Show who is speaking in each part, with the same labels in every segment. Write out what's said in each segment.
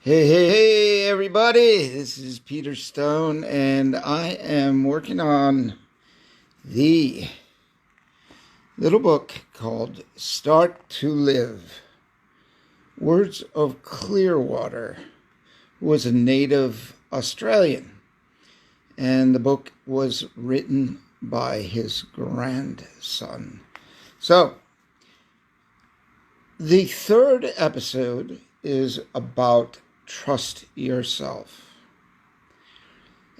Speaker 1: Hey, everybody. This is Peter Stone, and I am working on the little book called Start to Live. Words of Clearwater, who was a native Australian, and the book was written by his grandson. So, the third episode is about trust yourself.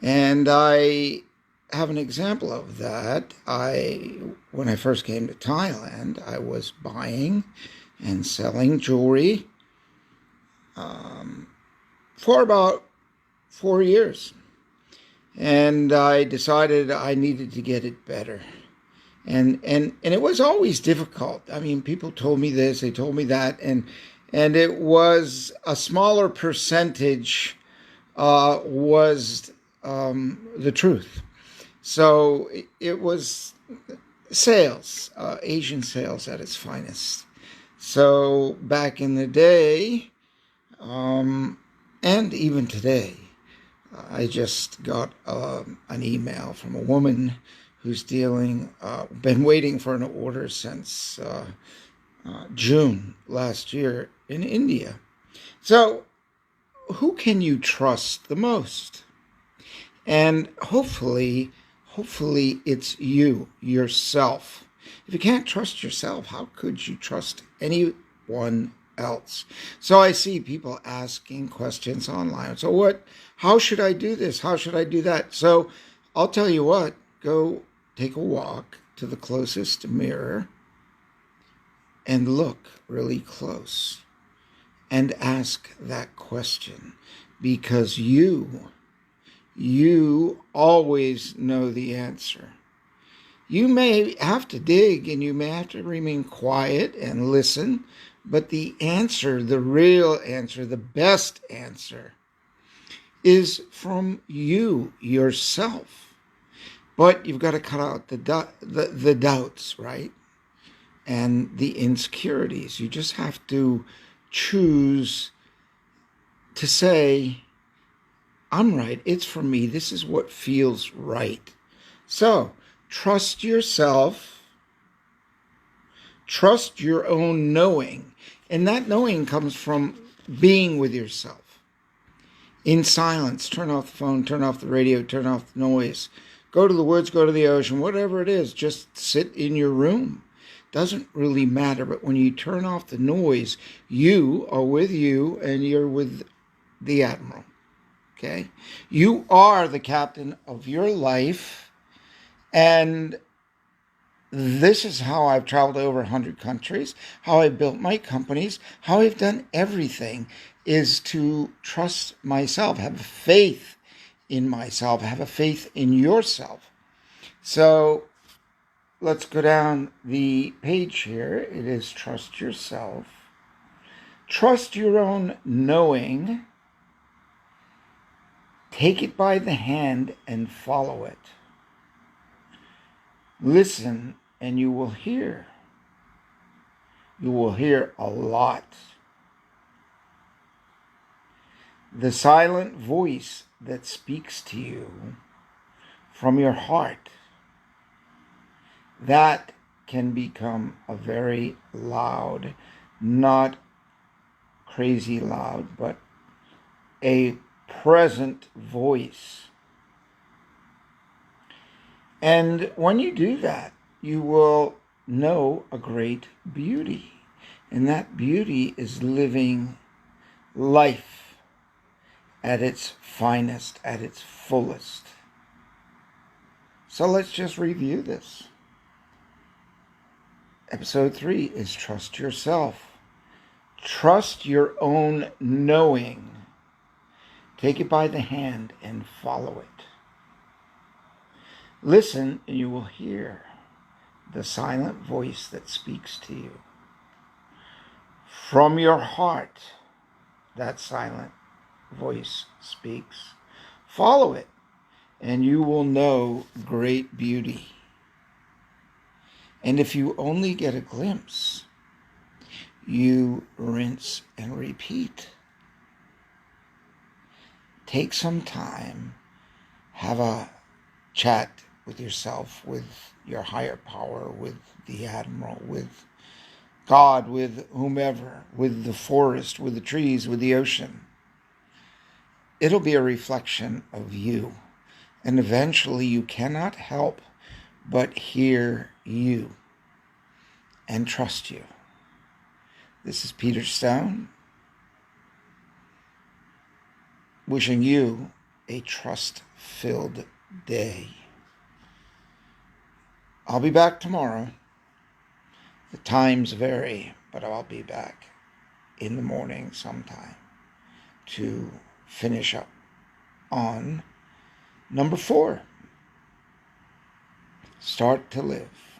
Speaker 1: And I have an example of that. When I first came to Thailand, I was buying and selling jewelry for about 4 years. And I decided I needed to get it better. And it was always difficult. I mean, people told me this, they told me that, and it was a smaller percentage was the truth. So it was sales, Asian sales at its finest. So back in the day, and even today, I just got an email from a woman who's been waiting for an order since June last year in India. So who can you trust the most? And hopefully it's you, yourself. If you can't trust yourself, how could you trust anyone else? So I see people asking questions online. So how should I do this? How should I do that? So I'll tell you what, go take a walk to the closest mirror and look really close and ask that question, because you always know the answer. You may have to dig and you may have to remain quiet and listen, but the answer, the real answer, the best answer is from you, yourself. But you've got to cut out the doubts, right? And the insecurities. You just have to choose to say, I'm right. It's for me. This is what feels right. So trust yourself. Trust your own knowing. And that knowing comes from being with yourself. In silence, turn off the phone, turn off the radio, turn off the noise. Go to the woods, go to the ocean, whatever it is. Just sit in your room. Doesn't really matter. But when you turn off the noise, you are with you and you're with the Admiral. Okay? You are the captain of your life, and this is how I've traveled over 100 countries, how I built my companies, how I've done everything is to trust myself, have faith in myself, have a faith in yourself. So let's go down the page here. It is trust yourself. Trust your own knowing. Take it by the hand and follow it. Listen and you will hear. You will hear a lot. The silent voice that speaks to you from your heart, that can become a very loud, not crazy loud, but a present voice. And when you do that, you will know a great beauty. And that beauty is living life at its finest, at its fullest. So let's just review this. Episode 3 is trust yourself. Trust your own knowing. Take it by the hand and follow it. Listen and you will hear the silent voice that speaks to you. From your heart, that silent voice speaks. Follow it and you will know great beauty. And if you only get a glimpse, you rinse and repeat. take some time, have a chat with yourself, with your higher power, with the Admiral, with God, with whomever, with the forest, with the trees, with the ocean. It'll be a reflection of you. And eventually you cannot help but hear you and trust you. This is Peter Stone, wishing you a trust-filled day. I'll be back tomorrow. The times vary, but I'll be back in the morning sometime to finish up on number 4. Start to live.